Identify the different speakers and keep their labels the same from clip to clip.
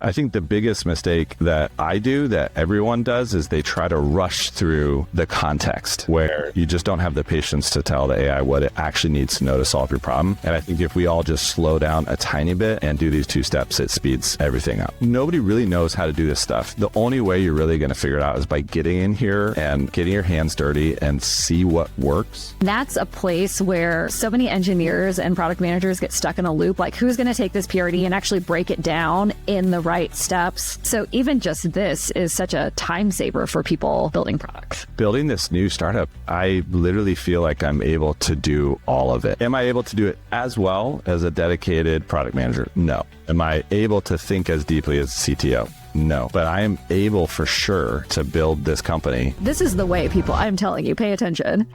Speaker 1: I think the biggest mistake that I do, that everyone does, is they try to rush through the context where you just don't have the patience to tell the AI what it actually needs to know to solve your problem. And I think if we all just slow down a tiny bit and do these 2 steps, it speeds everything up. Nobody really knows how to do this stuff. The only way you're really going to figure it out is by getting in here and getting your hands dirty and see what works.
Speaker 2: That's a place where so many engineers and product managers get stuck in a loop. Like, who's going to take this PRD and actually break it down in the right steps? So even just this is such a time saver for people building products.
Speaker 1: Building this new startup, I literally feel like I'm able to do all of it. Am I able to do it as well as a dedicated product manager? No. Am I able to think as deeply as a CTO? No. But I am able for sure to build this company.
Speaker 2: This is the way, people. I'm telling you, pay attention.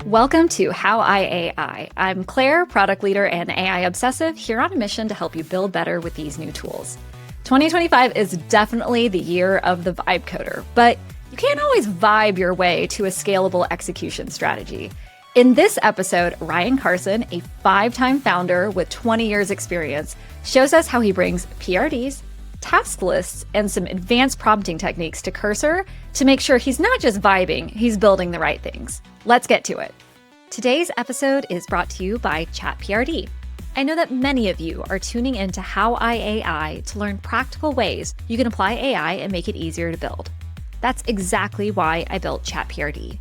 Speaker 2: Welcome to How I AI. I'm Claire, product leader and AI obsessive, here on a mission to help you build better with these new tools. 2025 is definitely the year of the vibe coder, but you can't always vibe your way to a scalable execution strategy. In this episode, Ryan Carson, a 5-time founder with 20 years experience, shows us how he brings PRDs, task lists, and some advanced prompting techniques to Cursor to make sure he's not just vibing, he's building the right things. Let's get to it. Today's episode is brought to you by ChatPRD. I know that many of you are tuning into How I AI to learn practical ways you can apply AI and make it easier to build. That's exactly why I built ChatPRD.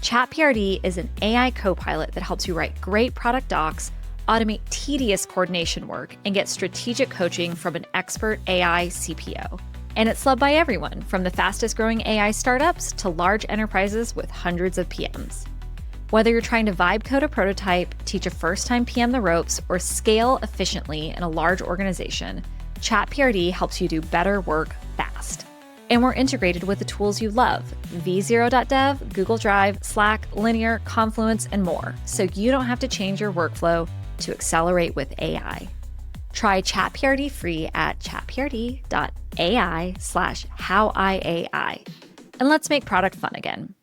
Speaker 2: ChatPRD is an AI co-pilot that helps you write great product docs, automate tedious coordination work, and get strategic coaching from an expert AI CPO. And it's loved by everyone, from the fastest growing AI startups to large enterprises with hundreds of PMs. Whether you're trying to vibe code a prototype, teach a first-time PM the ropes, or scale efficiently in a large organization, ChatPRD helps you do better work fast. And we're integrated with the tools you love: v0.dev, Google Drive, Slack, Linear, Confluence, and more, so you don't have to change your workflow to accelerate with AI. Try ChatPRD free at chatprd.ai/howiai. And let's make product fun again.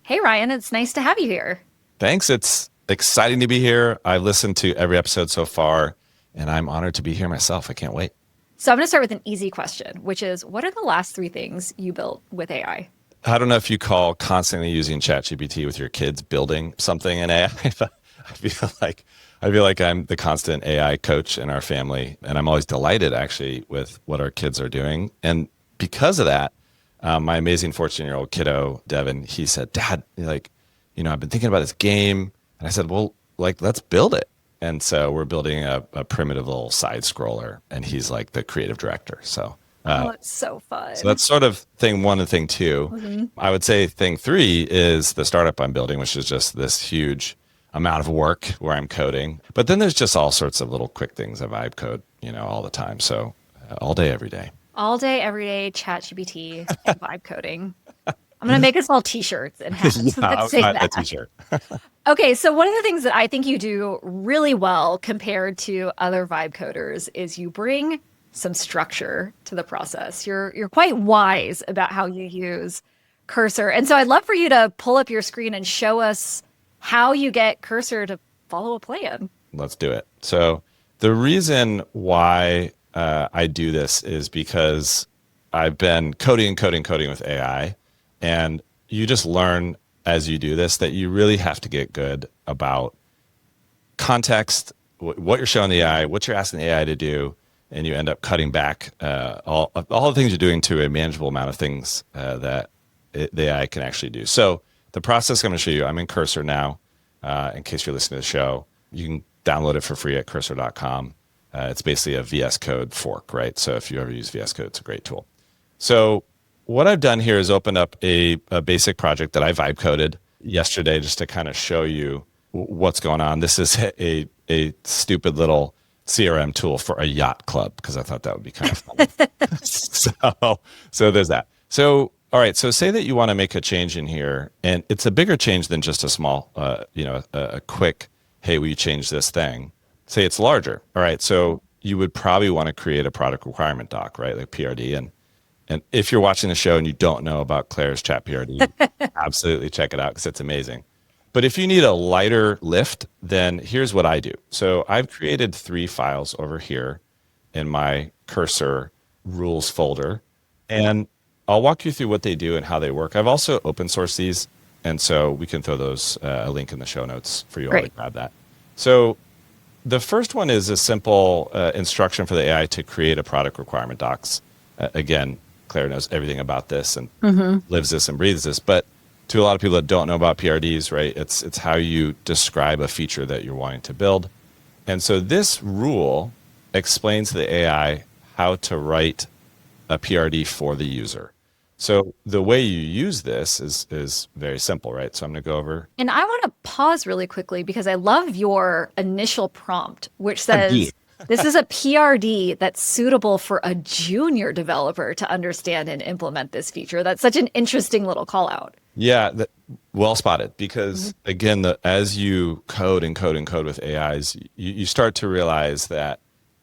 Speaker 2: Hey, Ryan, it's nice to have you here.
Speaker 3: Thanks. It's exciting to be here. I've listened to every episode so far, and I'm honored to be here myself. I can't wait.
Speaker 2: So I'm going to start with an easy question, which is, what are the last 3 things you built with AI?
Speaker 3: I don't know if you call constantly using ChatGPT with your kids building something in AI. I feel like I'm the constant AI coach in our family, and I'm always delighted actually with what our kids are doing. And because of that, my amazing 14-year-old kiddo, Devin, he said, "Dad, I've been thinking about this game." And I said, "Well, let's build it." And so we're building a primitive little side scroller, and he's like the creative director. So
Speaker 2: it's so fun.
Speaker 3: So that's sort of thing 1 and thing 2.
Speaker 2: Mm-hmm.
Speaker 3: I would say thing 3 is the startup I'm building, which is just this huge amount of work where I'm coding. But then there's just all sorts of little quick things I vibe code, all the time. So all day, every day.
Speaker 2: All day, every day, ChatGPT and vibe coding. I'm going to make us all t-shirts and hats.
Speaker 3: I'll
Speaker 2: say
Speaker 3: buy
Speaker 2: that.
Speaker 3: that t-shirt.
Speaker 2: Okay, so one of the things that I think you do really well compared to other vibe coders is you bring some structure to the process. You're quite wise about how you use Cursor. And so I'd love for you to pull up your screen and show us how you get Cursor to follow a plan.
Speaker 3: Let's do it. So the reason why I do this is because I've been coding with AI, and you just learn as you do this that you really have to get good about context, what you're showing the AI, what you're asking the AI to do, and you end up cutting back all the things you're doing to a manageable amount of things that the AI can actually do. So the process I'm going to show you, I'm in Cursor now. In case you're listening to the show, you can download it for free at cursor.com. It's basically a VS Code fork, right? So if you ever use VS Code, it's a great tool. So what I've done here is open up a basic project that I vibe coded yesterday just to kind of show you what's going on. This is a stupid little CRM tool for a yacht club, because I thought that would be kind of fun. So there's that. So, all right. So say that you want to make a change in here, and it's a bigger change than just a small, a quick, hey, will you change this thing? Say it's larger. All right. So you would probably want to create a product requirement doc, right? Like PRD. And if you're watching the show and you don't know about Claire's ChatPRD, absolutely check it out because it's amazing. But if you need a lighter lift, then here's what I do. So I've created 3 files over here in my cursor rules folder, and I'll walk you through what they do and how they work. I've also open sourced these, and so we can throw those a link in the show notes for you all to grab that. So the first one is a simple instruction for the AI to create a product requirement docs. Again, Claire knows everything about this and lives this and breathes this, but to a lot of people that don't know about PRDs, right? It's how you describe a feature that you're wanting to build. And so this rule explains to the AI how to write a PRD for the user. So the way you use this is very simple, right? So I'm going to go over.
Speaker 2: And I want to pause really quickly because I love your initial prompt, which says this is a PRD that's suitable for a junior developer to understand and implement this feature. That's such an interesting little call out.
Speaker 3: Yeah, well spotted. Because again, as you code and code and code with AIs, you start to realize that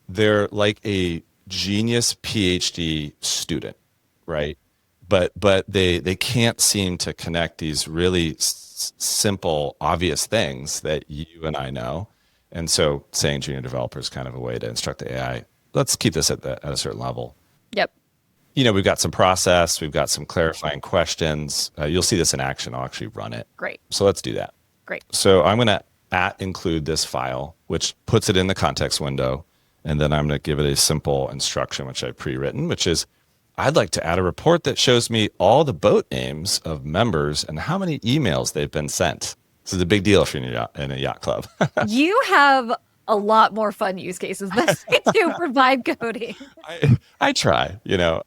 Speaker 3: they're like a genius PhD student, right? But they can't seem to connect these really simple, obvious things that you and I know. And so saying junior developer is kind of a way to instruct the AI. Let's keep this at a certain level.
Speaker 2: Yep.
Speaker 3: We've got some process. We've got some clarifying questions. You'll see this in action. I'll actually run it.
Speaker 2: Great.
Speaker 3: So let's do that.
Speaker 2: Great.
Speaker 3: So I'm going to include this file, which puts it in the context window. And then I'm going to give it a simple instruction, which I've pre-written, which is, I'd like to add a report that shows me all the boat names of members and how many emails they've been sent. This is a big deal if you're in a yacht club.
Speaker 2: You have a lot more fun use cases than I do for vibe coding.
Speaker 3: I try,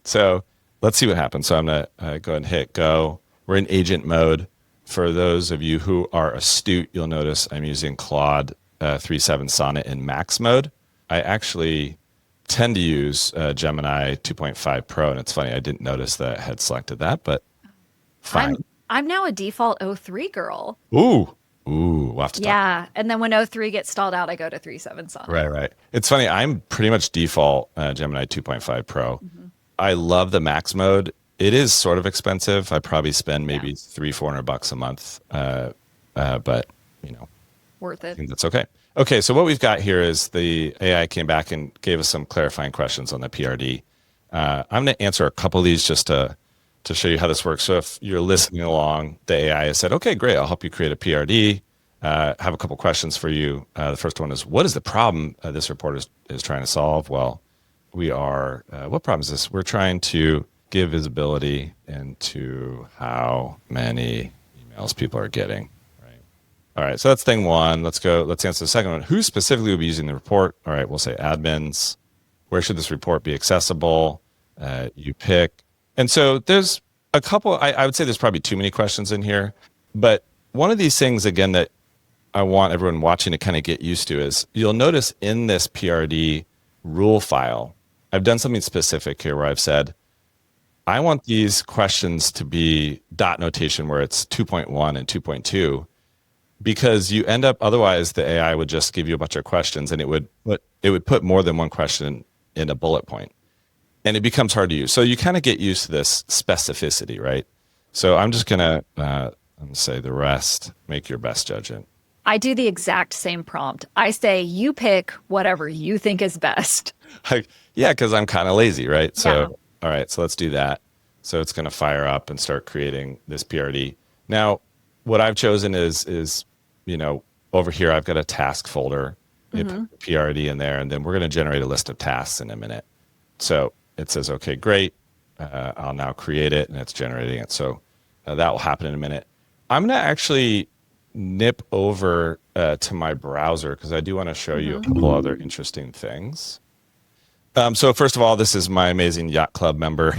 Speaker 3: So let's see what happens. So I'm going to go ahead and hit go. We're in agent mode. For those of you who are astute, you'll notice I'm using Claude 3.7 Sonnet in max mode. I actually tend to use Gemini 2.5 Pro, and it's funny, I didn't notice that I had selected that, but fine.
Speaker 2: I'm now a default O3 girl.
Speaker 3: Ooh, we'll have to talk.
Speaker 2: Yeah, and then when O3 gets stalled out, I go to 3.7 Sonnet.
Speaker 3: Right. It's funny, I'm pretty much default Gemini 2.5 Pro. I love the max mode. It is sort of expensive. I probably spend maybe $300-400 a month, but
Speaker 2: worth it.
Speaker 3: I think that's okay. Okay, so what we've got here is the AI came back and gave us some clarifying questions on the PRD. I'm going to answer a couple of these just to show you how this works. So if you're listening along, the AI has said, okay, great, I'll help you create a PRD. Have a couple questions for you. The first one is, what is the problem this report is trying to solve? Well, what problem is this? We're trying to give visibility into how many emails people are getting. All right, so that's thing one. Let's answer the second one. Who specifically will be using the report? All right, we'll say admins. Where should this report be accessible? You pick. And so there's a couple, I would say there's probably too many questions in here. But one of these things, again, that I want everyone watching to kind of get used to is you'll notice in this PRD rule file, I've done something specific here where I've said, I want these questions to be dot notation where it's 2.1 and 2.2. Because you end up, otherwise the AI would just give you a bunch of questions and it would put more than one question in a bullet point. And it becomes hard to use. So you kind of get used to this specificity, right? So I'm just going to say the rest, make your best judgment.
Speaker 2: I do the exact same prompt. I say, you pick whatever you think is best.
Speaker 3: Yeah, because I'm kind of lazy, right? So, all right, so let's do that. So it's going to fire up and start creating this PRD. Now, what I've chosen is over here, I've got a task folder, put the PRD in there, and then we're going to generate a list of tasks in a minute. So it says, okay, great. I'll now create it, and it's generating it. So that will happen in a minute. I'm going to actually nip over to my browser because I do want to show you a couple other interesting things. So first of all, this is my amazing Yacht Club member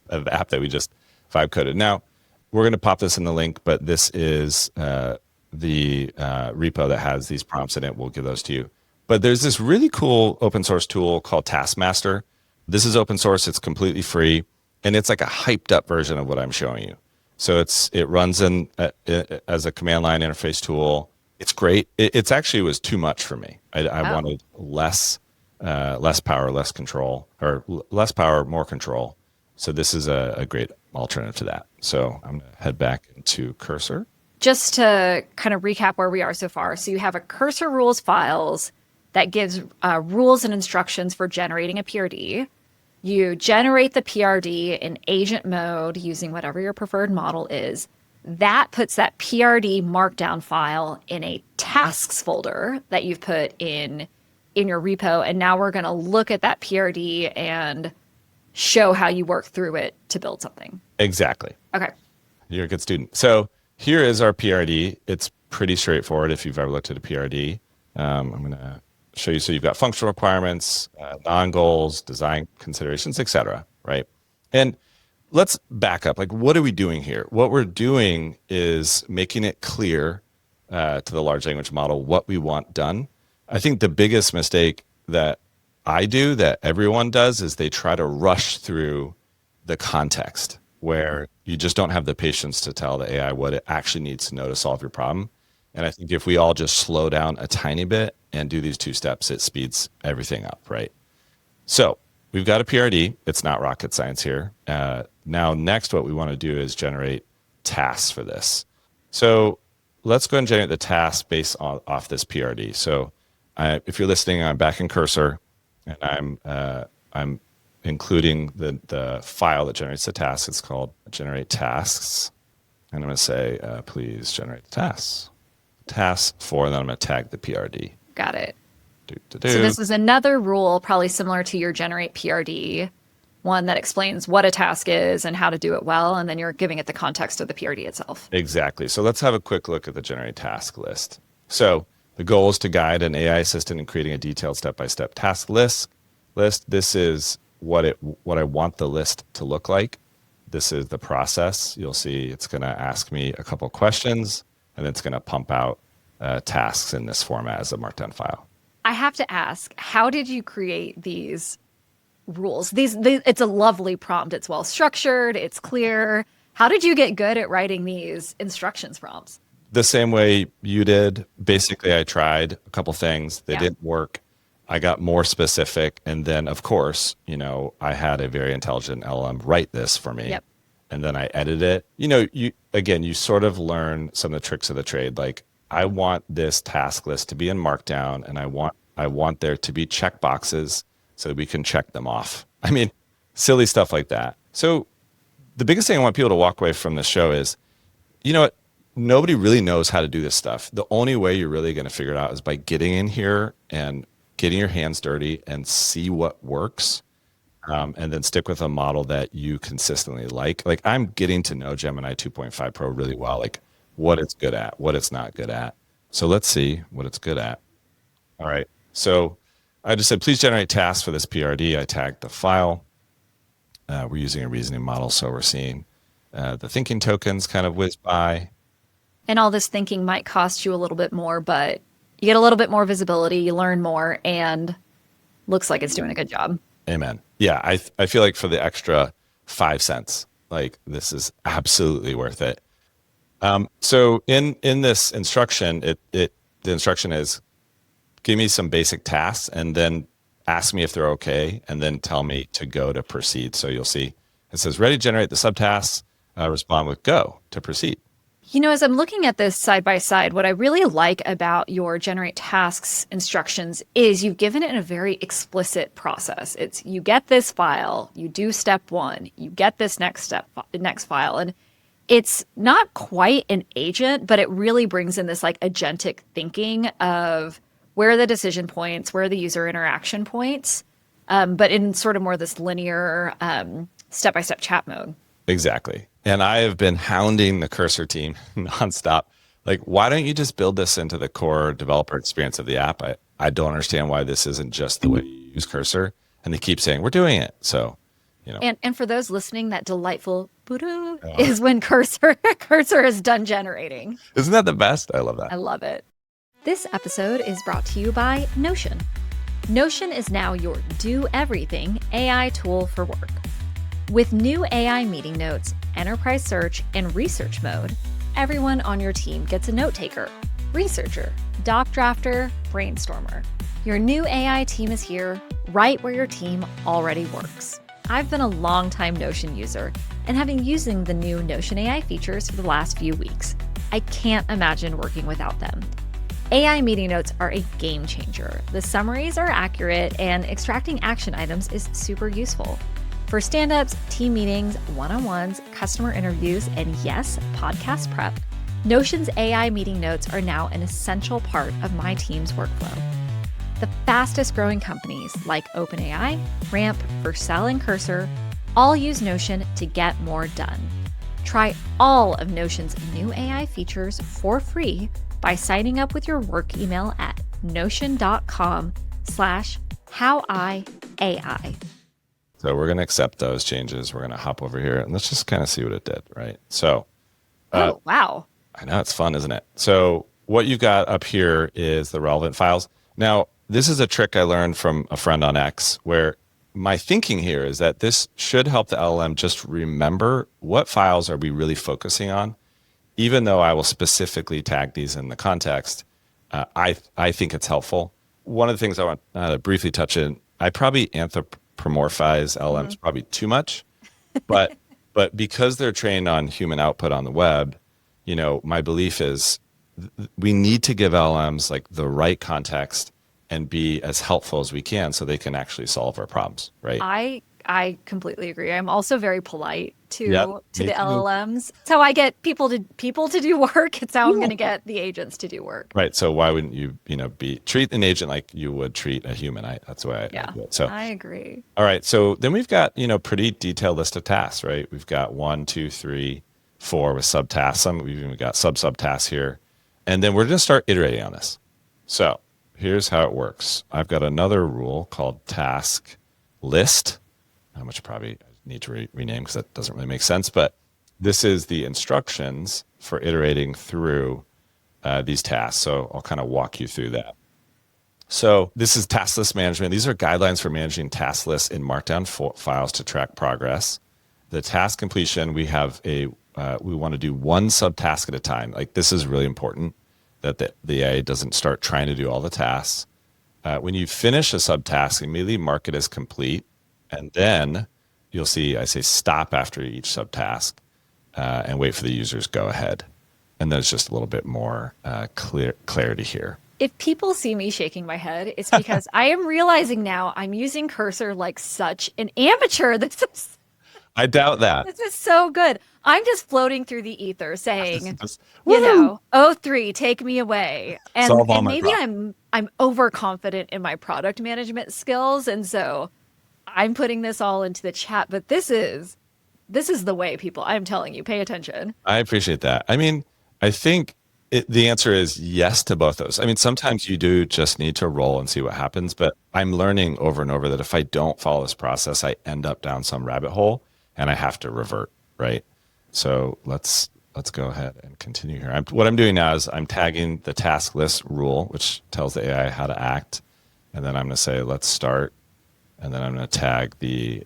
Speaker 3: of the app that we just vibe coded. Now, we're going to pop this in the link, but this is the repo that has these prompts in it. We'll give those to you. But there's this really cool open source tool called Taskmaster. This is open source. It's completely free. And it's like a hyped up version of what I'm showing you. So it runs in as a command line interface tool. It's great. It's actually was too much for me. I wanted less power, less control, or less power, more control. So this is a great alternative to that. So I'm going to head back into Cursor.
Speaker 2: just to kind of recap where we are so far. So you have a cursor rules files that gives rules and instructions for generating a PRD. You generate the PRD in agent mode using whatever your preferred model is. That puts that PRD markdown file in a tasks folder that you've put in your repo. And now we're going to look at that PRD and show how you work through it to build something.
Speaker 3: Exactly.
Speaker 2: Okay.
Speaker 3: You're a good student. So here is our PRD. It's pretty straightforward if you've ever looked at a PRD. I'm going to show you. So you've got functional requirements, non-goals, design considerations, etc. Right? And let's back up. Like, what are we doing here? What we're doing is making it clear to the large language model what we want done. I think the biggest mistake that I do, that everyone does, is they try to rush through the context where you just don't have the patience to tell the AI what it actually needs to know to solve your problem. And I think if we all just slow down a tiny bit and do these 2 steps, it speeds everything up, right? So we've got a PRD. It's not rocket science here. Now, next, what we want to do is generate tasks for this. So let's go and generate the tasks based off this PRD. So if you're listening, I'm back in Cursor, and I'm including the file that generates the task. It's called generate tasks. And I'm going to say, please generate the tasks. Task 4, and then I'm going to tag the PRD.
Speaker 2: Got it.
Speaker 3: So
Speaker 2: So this is another rule, probably similar to your generate PRD, one that explains what a task is and how to do it well, and then you're giving it the context of the PRD itself.
Speaker 3: Exactly. So let's have a quick look at the generate task list. So the goal is to guide an AI assistant in creating a detailed step-by-step task list. This is what I want the list to look like. This is the process. You'll see it's going to ask me a couple questions, and then it's going to pump out tasks in this format as a markdown file.
Speaker 2: I have to ask, how did you create these rules? It's a lovely prompt. It's well structured. It's clear. How did you get good at writing these instructions prompts?
Speaker 3: The same way you did. Basically, I tried a couple things. They didn't work. I got more specific. And then, of course, I had a very intelligent LLM write this for me.
Speaker 2: Yep.
Speaker 3: And then I edited it. You sort of learn some of the tricks of the trade. Like, I want this task list to be in Markdown, and I want there to be checkboxes so that we can check them off. I mean, silly stuff like that. So the biggest thing I want people to walk away from this show is, what? Nobody really knows how to do this stuff. The only way you're really going to figure it out is by getting in here and getting your hands dirty and see what works. And then stick with a model that you consistently like. Like, I'm getting to know Gemini 2.5 Pro really well, like what it's good at, what it's not good at. So let's see what it's good at. All right. So I just said, please generate tasks for this PRD. I tagged the file. We're using a reasoning model, so we're seeing the thinking tokens kind of whiz by.
Speaker 2: And all this thinking might cost you a little bit more, but you get a little bit more visibility, you learn more, and looks like it's doing a good job.
Speaker 3: Amen. Yeah, I feel like for the extra 5 cents, like, this is absolutely worth it. So in this instruction, the instruction is, give me some basic tasks and then ask me if they're okay, and then tell me to go to proceed. So you'll see it says ready to generate the subtasks, respond with go to proceed.
Speaker 2: As I'm looking at this side by side, what I really like about your generate tasks instructions is you've given it a very explicit process. It's, you get this file, you do step 1, you get this next file. And it's not quite an agent, but it really brings in this like agentic thinking of where are the decision points, where are the user interaction points, but in sort of more this linear step-by-step chat mode.
Speaker 3: Exactly. And I have been hounding the Cursor team nonstop. Like, why don't you just build this into the core developer experience of the app? I don't understand why this isn't just the way you use Cursor. And they keep saying, we're doing it. So,
Speaker 2: And for those listening, that delightful is when Cursor is done generating.
Speaker 3: Isn't that the best? I love that.
Speaker 2: I love it. This episode is brought to you by Notion. Notion is now your do everything AI tool for work. With new AI meeting notes, enterprise search, and research mode, everyone on your team gets a note taker, researcher, doc drafter, brainstormer. Your new AI team is here, right where your team already works. I've been a longtime Notion user and have been using the new Notion AI features for the last few weeks. I can't imagine working without them. AI meeting notes are a game changer. The summaries are accurate, and extracting action items is super useful. For stand-ups, team meetings, one-on-ones, customer interviews, and yes, podcast prep, Notion's AI meeting notes are now an essential part of my team's workflow. The fastest growing companies like OpenAI, Ramp, Vercel, and Cursor all use Notion to get more done. Try all of Notion's new AI features for free by signing up with your work email at notion.com/howiai.
Speaker 3: So we're going to accept those changes. We're going to hop over here and let's just kind of see what it did, right? So,
Speaker 2: Oh, wow.
Speaker 3: I know it's fun, isn't it? So what you've got up here is the relevant files. Now, this is a trick I learned from a friend on X, where my thinking here is that this should help the LLM just remember what files are we really focusing on. Even though I will specifically tag these in the context, I think it's helpful. One of the things I want to briefly touch in, I probably anthropomorphize LLMs probably too much, but because they're trained on human output on the web, my belief is we need to give LLMs like the right context and be as helpful as we can so they can actually solve our problems, right?
Speaker 2: I completely agree. I'm also very polite to
Speaker 3: Me
Speaker 2: the
Speaker 3: too.
Speaker 2: LLMs. So I get people to do work. It's how I'm going to get the agents to do work.
Speaker 3: Right. So why wouldn't you, treat an agent like you would treat a human? That's the way I do it. So
Speaker 2: I agree.
Speaker 3: all right. So then we've got, pretty detailed list of tasks, right? We've got 1, 2, 3, 4 with subtasks. We've even got subtasks here. And then we're going to start iterating on this. So here's how it works. I've got another rule called task list, which I probably need to rename because that doesn't really make sense. But this is the instructions for iterating through these tasks. So I'll kind of walk you through that. So this is task list management. These are guidelines for managing task lists in Markdown files to track progress. The task completion, we have we want to do one subtask at a time. Like this is really important that the AI doesn't start trying to do all the tasks. When you finish a subtask, immediately mark it as complete. And then you'll see I say stop after each subtask and wait for the user's go ahead. And there's just a little bit more clarity here.
Speaker 2: If people see me shaking my head, it's because I am realizing now I'm using Cursor like such an amateur.
Speaker 3: I doubt that.
Speaker 2: This is so good. I'm just floating through the ether saying, O3, take me away. And,
Speaker 3: Solve all my
Speaker 2: maybe
Speaker 3: problems.
Speaker 2: I'm overconfident in my product management skills. And so I'm putting this all into the chat, but this is the way, people. I'm telling you, pay attention.
Speaker 3: I appreciate that. I mean, I think the answer is yes to both those. I mean, sometimes you do just need to roll and see what happens, but I'm learning over and over that if I don't follow this process, I end up down some rabbit hole and I have to revert, right? So let's go ahead and continue here. What I'm doing now is I'm tagging the task list rule, which tells the AI how to act. And then I'm going to say, let's start. And then I'm going to tag the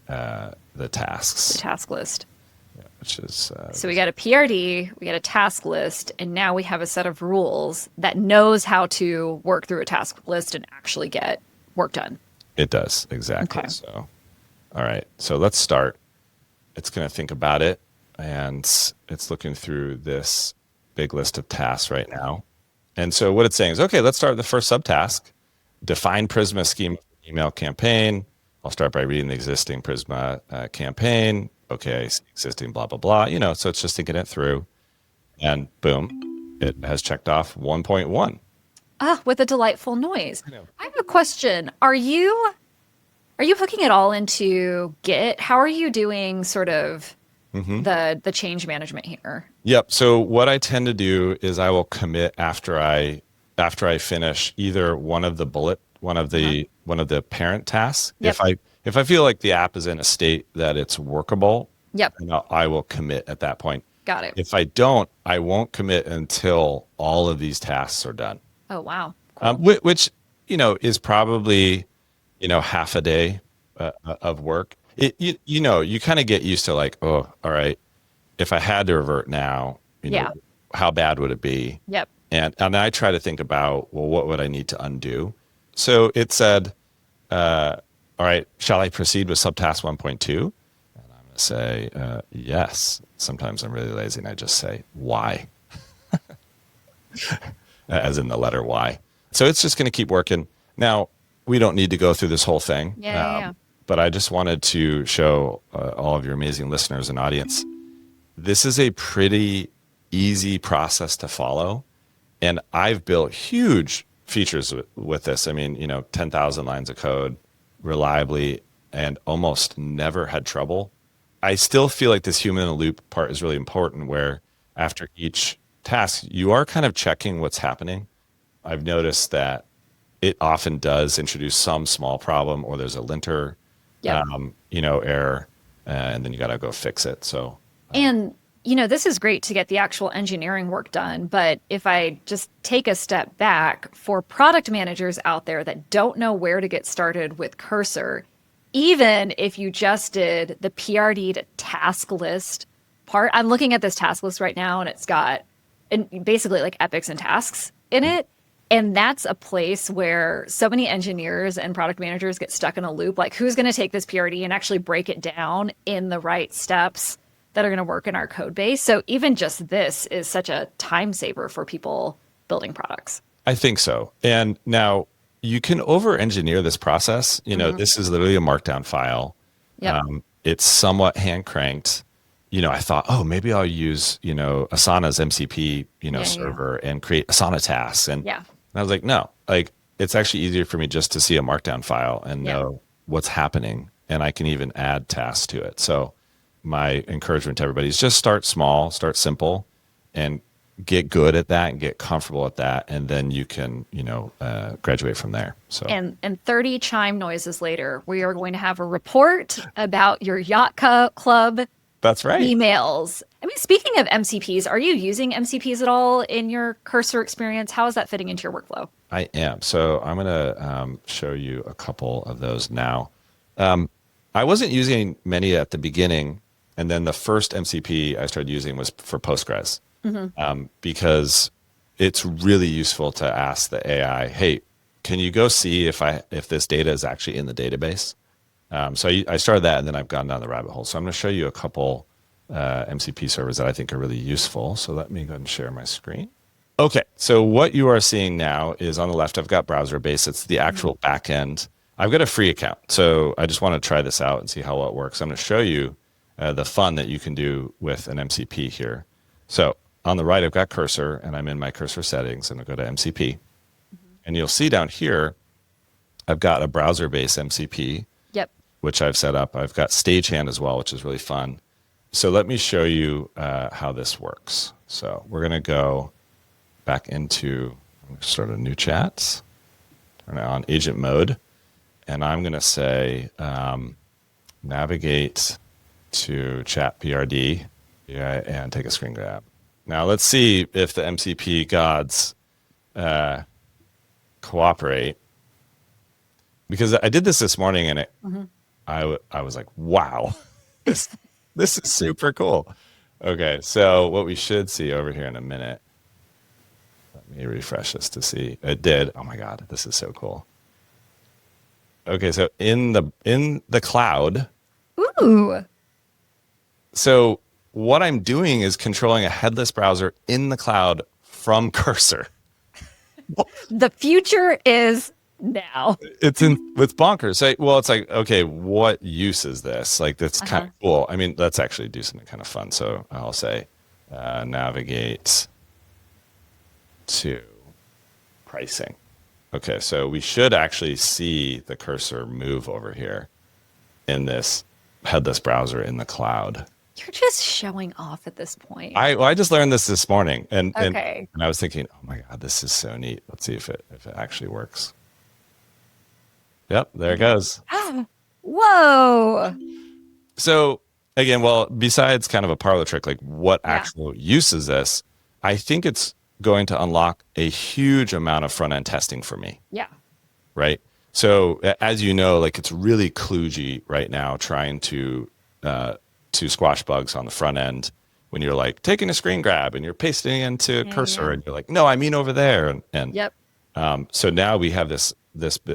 Speaker 3: tasks.
Speaker 2: The task list.
Speaker 3: Which is
Speaker 2: so we got a PRD, we got a task list, and now we have a set of rules that knows how to work through a task list and actually get work done.
Speaker 3: It does, exactly.
Speaker 2: Okay.
Speaker 3: So, all right. So let's start. It's going to think about it, and it's looking through this big list of tasks right now. And so what it's saying is, okay, let's start with the first subtask. Define Prisma schema email campaign. I'll start by reading the existing Prisma campaign. Okay, existing blah, blah, blah. So it's just thinking it through. And boom, it has checked off 1.1.
Speaker 2: With a delightful noise. I have a question. Are you hooking it all into Git? How are you doing sort of the change management here?
Speaker 3: Yep. So what I tend to do is I will commit after I finish either one of the parent tasks.
Speaker 2: Yep.
Speaker 3: If I feel like the app is in a state that it's workable,
Speaker 2: Yep.
Speaker 3: I will commit at that point.
Speaker 2: Got it.
Speaker 3: If I don't, I won't commit until all of these tasks are done.
Speaker 2: Oh, wow.
Speaker 3: Which is probably half a day of work. You kind of get used to like, oh, all right, if I had to revert now, how bad would it be?
Speaker 2: Yep.
Speaker 3: And I try to think about, well, what would I need to undo? So it said, all right, shall I proceed with subtask 1.2? And I'm going to say, yes. Sometimes I'm really lazy and I just say, why? as in the letter Y. So it's just going to keep working. Now, we don't need to go through this whole thing.
Speaker 2: Yeah.
Speaker 3: But I just wanted to show all of your amazing listeners and audience, this is a pretty easy process to follow. And I've built huge features with this. I mean, 10,000 lines of code reliably and almost never had trouble. I still feel like this human in the loop part is really important, where after each task, you are kind of checking what's happening. I've noticed that it often does introduce some small problem, or there's a linter, error, and then you got to go fix it. So,
Speaker 2: and this is great to get the actual engineering work done. But if I just take a step back, for product managers out there that don't know where to get started with Cursor, even if you just did the PRD to task list part, I'm looking at this task list right now, and it's got basically like epics and tasks in it. And that's a place where so many engineers and product managers get stuck in a loop. Like, who's going to take this PRD and actually break it down in the right steps that are going to work in our code base? So even just this is such a time saver for people building products.
Speaker 3: I think so. And now you can over engineer this process. This is literally a markdown file.
Speaker 2: Yep.
Speaker 3: It's somewhat hand cranked. I thought, maybe I'll use, Asana's MCP, server and create Asana tasks. And I was like, no, it's actually easier for me just to see a markdown file and know what's happening. And I can even add tasks to it. So my encouragement to everybody is just start small, start simple, and get good at that and get comfortable at that. And then you can, graduate from there. So,
Speaker 2: and 30 chime noises later, we are going to have a report about your yacht club.
Speaker 3: That's right.
Speaker 2: Emails. I mean, speaking of MCPs, are you using MCPs at all in your Cursor experience? How is that fitting into your workflow?
Speaker 3: I am. So I'm going to show you a couple of those now. I wasn't using many at the beginning. And then the first MCP I started using was for Postgres, because it's really useful to ask the AI, hey, can you go see if this data is actually in the database? So I started that, and then I've gone down the rabbit hole. So I'm going to show you a couple MCP servers that I think are really useful. So let me go ahead and share my screen. Okay, so what you are seeing now is on the left, I've got browser base. It's the actual backend. I've got a free account, so I just want to try this out and see how well it works. I'm going to show you the fun that you can do with an MCP here. So on the right, I've got Cursor, and I'm in my Cursor settings, and I'll go to MCP. And you'll see down here, I've got a browser-based MCP, which I've set up. I've got Stagehand as well, which is really fun. So let me show you how this works. So we're going to go back into, start a new chat, turn it on agent mode, and I'm going to say navigate to chat PRD and take a screen grab. Now let's see if the MCP gods cooperate, because I did this morning, and I was like, wow, this is super cool. Okay, so what we should see over here in a minute, let me refresh this to see. It did. Oh my God, this is so cool. Okay, so in the cloud.
Speaker 2: Ooh.
Speaker 3: So what I'm doing is controlling a headless browser in the cloud from Cursor.
Speaker 2: The future is now.
Speaker 3: It's bonkers. It's like, okay, what use is this? Like, that's kind of cool. I mean, let's actually do something kind of fun. So I'll say navigate to pricing. Okay, so we should actually see the cursor move over here in this headless browser in the cloud.
Speaker 2: You're just showing off at this point.
Speaker 3: I just learned this morning, and
Speaker 2: okay.
Speaker 3: and I was thinking, oh my God, this is so neat. Let's see if it actually works. Yep, there it goes.
Speaker 2: Whoa.
Speaker 3: So again, besides kind of a parlor trick, like what actual use is this? I think it's going to unlock a huge amount of front end testing for me.
Speaker 2: Yeah.
Speaker 3: Right. So as you know, like it's really kludgy right now trying to squash bugs on the front end when you're like taking a screen grab and you're pasting it into Cursor and you're like, no, I mean over there. And so now we have this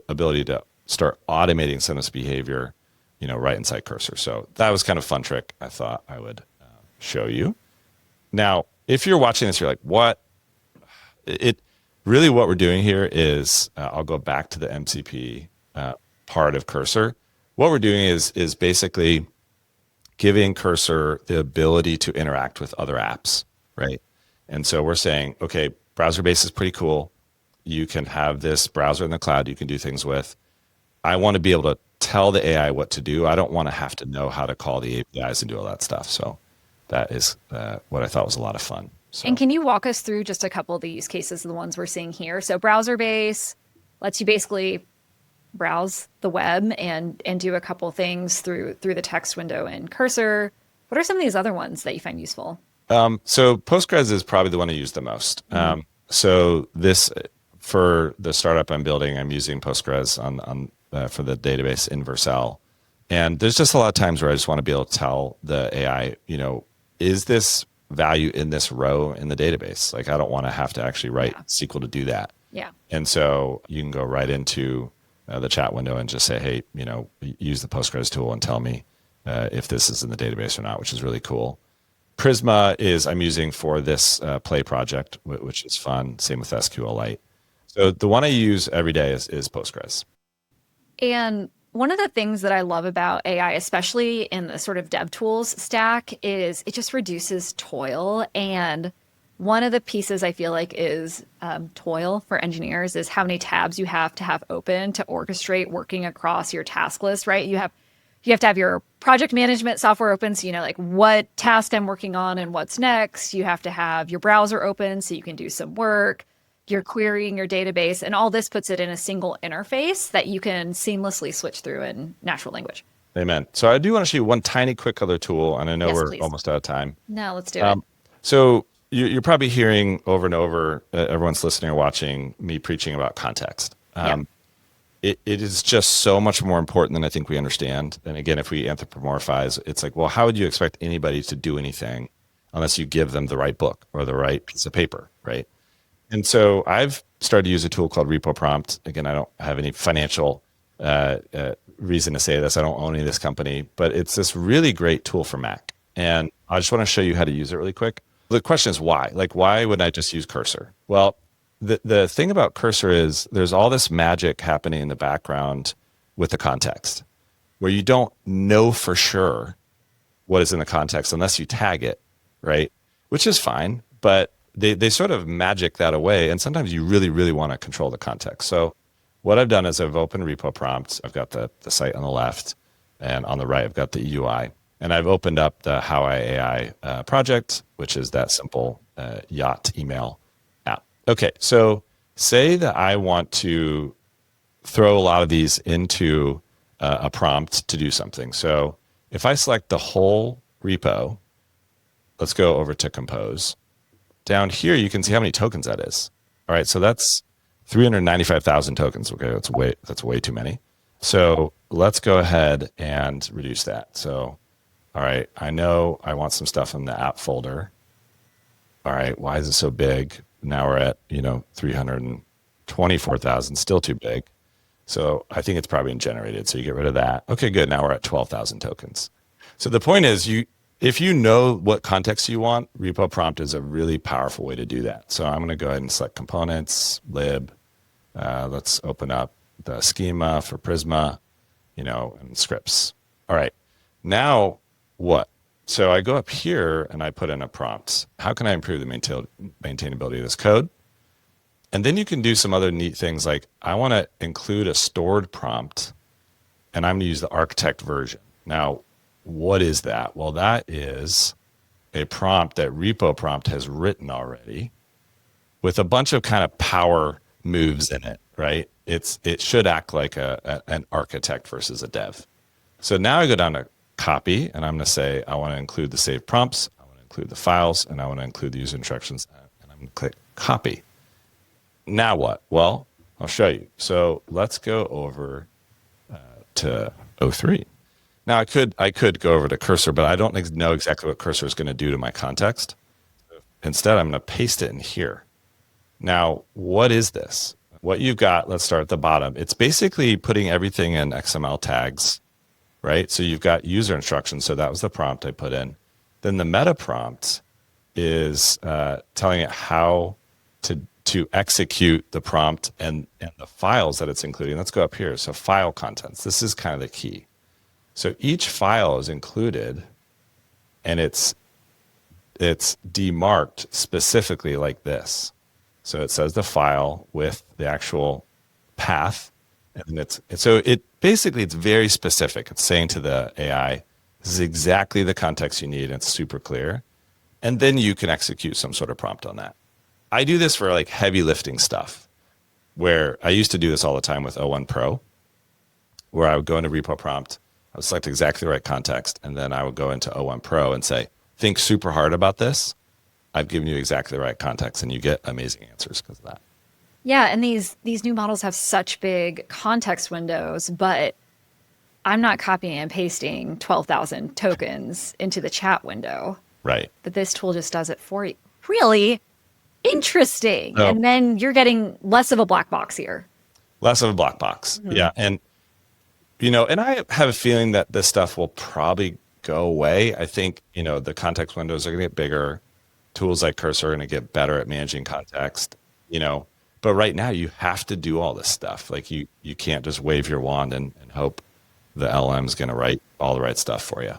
Speaker 3: ability to start automating some of this behavior, right inside Cursor. So that was kind of a fun trick I thought I would show you. Now, if you're watching this, you're like, what? it really what we're doing here is I'll go back to the MCP part of Cursor. What we're doing is basically giving Cursor the ability to interact with other apps, right? And so we're saying, okay, browser base is pretty cool. You can have this browser in the cloud you can do things with. I want to be able to tell the AI what to do. I don't want to have to know how to call the APIs and do all that stuff. So that is what I thought was a lot of fun. So.
Speaker 2: And can you walk us through just a couple of the use cases, the ones we're seeing here? So browser base lets you basically browse the web and do a couple things through the text window in Cursor. What are some of these other ones that you find useful?
Speaker 3: So Postgres is probably the one I use the most. So this, for the startup I'm building, I'm using Postgres on for the database in Vercel. And there's just a lot of times where I just want to be able to tell the AI, is this value in this row in the database? Like, I don't want to have to actually write SQL to do that.
Speaker 2: Yeah.
Speaker 3: And so you can go right into the chat window and just say, hey, use the Postgres tool and tell me if this is in the database or not, which is really cool. Prisma is I'm using for this play project, which is fun. Same with SQLite. So the one I use every day is Postgres.
Speaker 2: And one of the things that I love about AI, especially in the sort of dev tools stack, is it just reduces toil. And one of the pieces I feel like is toil for engineers is how many tabs you have to have open to orchestrate working across your task list, right? You have to have your project management software open, so you know like what task I'm working on and what's next. You have to have your browser open so you can do some work. You're querying your database, and all this puts it in a single interface that you can seamlessly switch through in natural language.
Speaker 3: Amen. So I do want to show you one tiny quick other tool, and I know we're
Speaker 2: please.
Speaker 3: almost out of time.
Speaker 2: No, let's do it.
Speaker 3: So you're probably hearing over and over, everyone's listening or watching me preaching about context. It is just so much more important than I think we understand. And again, if we anthropomorphize, it's like, well, how would you expect anybody to do anything unless you give them the right book or the right piece of paper, right? And so I've started to use a tool called Repo Prompt. Again, I don't have any financial reason to say this. I don't own any of this company, but it's this really great tool for Mac. And I just want to show you how to use it really quick. The question is why? Like, why wouldn't I just use Cursor? Well, the thing about Cursor is there's all this magic happening in the background with the context where you don't know for sure what is in the context unless you tag it, right? Which is fine, but they sort of magic that away. And sometimes you really, really want to control the context. So what I've done is I've opened Repo Prompt. I've got the site on the left, and on the right, I've got the UI. And I've opened up the How I AI project, which is that simple yacht email app. Okay, so say that I want to throw a lot of these into a prompt to do something. So if I select the whole repo, let's go over to Compose. Down here, you can see how many tokens that is. All right, so that's 395,000 tokens. Okay, that's way too many. So let's go ahead and reduce that. So, all right, I know I want some stuff in the app folder. All right, why is it so big? Now we're at 324,000, still too big. So I think it's probably generated. So you get rid of that. Okay, good. Now we're at 12,000 tokens. So the point is if you know what context you want, Repo Prompt is a really powerful way to do that. So I'm going to go ahead and select components, lib. Let's open up the schema for Prisma, and scripts. All right. Now what? So I go up here and I put in a prompt. How can I improve the maintainability of this code? And then you can do some other neat things like I want to include a stored prompt, and I'm going to use the architect version. Now, what is that? Well, that is a prompt that Repo Prompt has written already with a bunch of kind of power moves in it, right? It should act like an architect versus a dev. So now I go down to copy, and I'm going to say I want to include the saved prompts, I want to include the files, and I want to include the user instructions, and I'm going to click copy. Now what? Well, I'll show you. So let's go over to O3. Now I could go over to Cursor, but I don't know exactly what Cursor is going to do to my context. Instead, I'm going to paste it in here. Now, what is this? What you've got, let's start at the bottom. It's basically putting everything in XML tags, right? So you've got user instructions. So that was the prompt I put in. Then the meta prompt is telling it how to to execute the prompt and the files that it's including. Let's go up here. So file contents. This is kind of the key. So each file is included, and it's demarked specifically like this. So it says the file with the actual path, and it's very specific. It's saying to the AI, this is exactly the context you need, and it's super clear. And then you can execute some sort of prompt on that. I do this for like heavy lifting stuff, where I used to do this all the time with O1 Pro, where I would go into Repo Prompt, I would select exactly the right context, and then I would go into O1 Pro and say, think super hard about this. I've given you exactly the right context, and you get amazing answers because of that.
Speaker 2: Yeah, and these new models have such big context windows, but I'm not copying and pasting 12,000 tokens into the chat window.
Speaker 3: Right.
Speaker 2: But this tool just does it for you. Really interesting.
Speaker 3: Oh.
Speaker 2: And then you're getting less of a black box here.
Speaker 3: Less of a black box. Mm-hmm. Yeah. And, and I have a feeling that this stuff will probably go away. I think, the context windows are going to get bigger. Tools like Cursor are going to get better at managing context, but right now you have to do all this stuff. Like you can't just wave your wand and hope the LLM is going to write all the right stuff for you.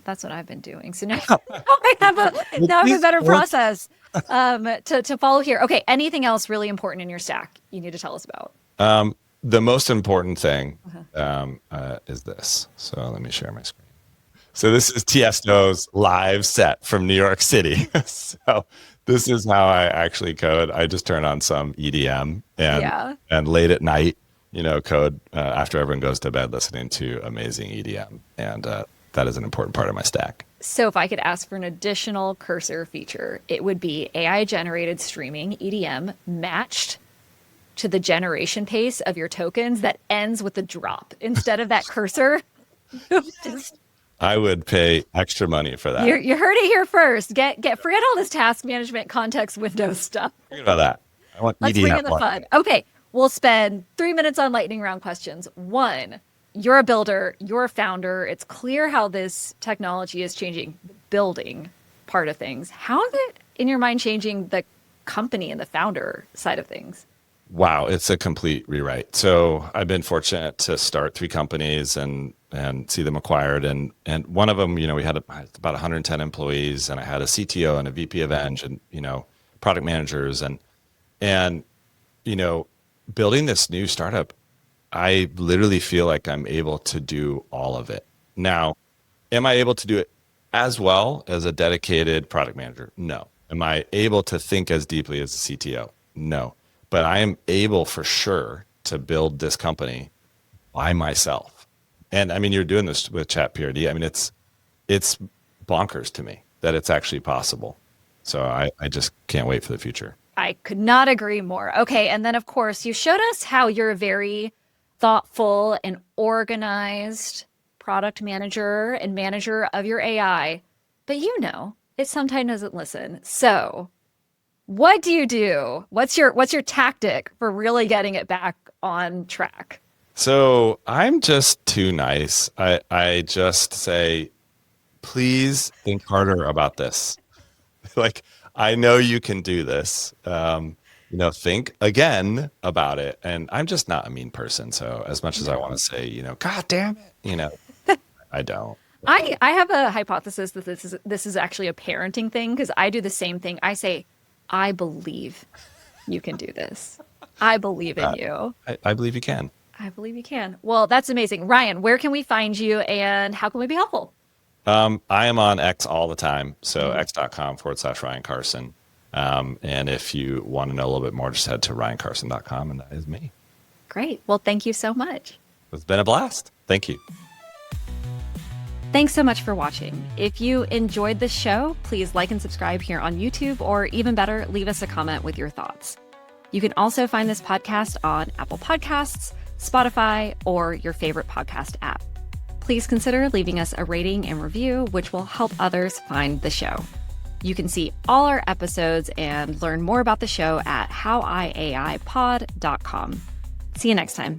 Speaker 2: That's what I've been doing. So now I have a better process to follow here. Okay. Anything else really important in your stack you need to tell us about?
Speaker 3: The most important thing is this. So let me share my screen. So this is Tiesto's live set from New York City. So this is how I actually code. I just turn on some EDM and late at night, code after everyone goes to bed listening to amazing EDM. And that is an important part of my stack.
Speaker 2: So if I could ask for an additional Cursor feature, it would be AI-generated streaming EDM matched to the generation pace of your tokens that ends with a drop instead of that cursor.
Speaker 3: I would pay extra money for that.
Speaker 2: You heard it here first. Forget all this task management context window stuff.
Speaker 3: Forget about that. I want
Speaker 2: Let's bring in the fun. Okay, we'll spend 3 minutes on lightning round questions. 1, you're a builder, you're a founder. It's clear how this technology is changing the building part of things. How is it, in your mind, changing the company and the founder side of things?
Speaker 3: Wow, it's a complete rewrite. So I've been fortunate to start 3 companies and see them acquired. And one of them, we had about 110 employees, and I had a CTO and a VP of Eng and, product managers. And building this new startup, I literally feel like I'm able to do all of it. Now, am I able to do it as well as a dedicated product manager? No. Am I able to think as deeply as a CTO? No. But I am able for sure to build this company by myself. And I mean, you're doing this with Chat PRD. I mean, it's bonkers to me that it's actually possible. So I just can't wait for the future.
Speaker 2: I could not agree more. Okay. And then, of course, you showed us how you're a very thoughtful and organized product manager and manager of your AI. But it sometimes doesn't listen. So what do you do? What's your tactic for really getting it back on track?
Speaker 3: So I'm just too nice. I just say, please think harder about this. Like, I know you can do this. Think again about it. And I'm just not a mean person. So as much as I want to say, God damn it, I don't.
Speaker 2: I have a hypothesis that this is actually a parenting thing, because I do the same thing. I say, I believe you can do this. I believe in you.
Speaker 3: I believe you can.
Speaker 2: I believe you can. Well, that's amazing. Ryan, where can we find you and how can we be helpful?
Speaker 3: I am on X all the time. So x.com/Ryan Carson. And if you want to know a little bit more, just head to ryancarson.com, and that is me.
Speaker 2: Great. Well, thank you so much.
Speaker 3: It's been a blast. Thank you.
Speaker 2: Thanks so much for watching. If you enjoyed this show, please like and subscribe here on YouTube, or even better, leave us a comment with your thoughts. You can also find this podcast on Apple Podcasts, Spotify, or your favorite podcast app. Please consider leaving us a rating and review, which will help others find the show. You can see all our episodes and learn more about the show at howiaipod.com. See you next time.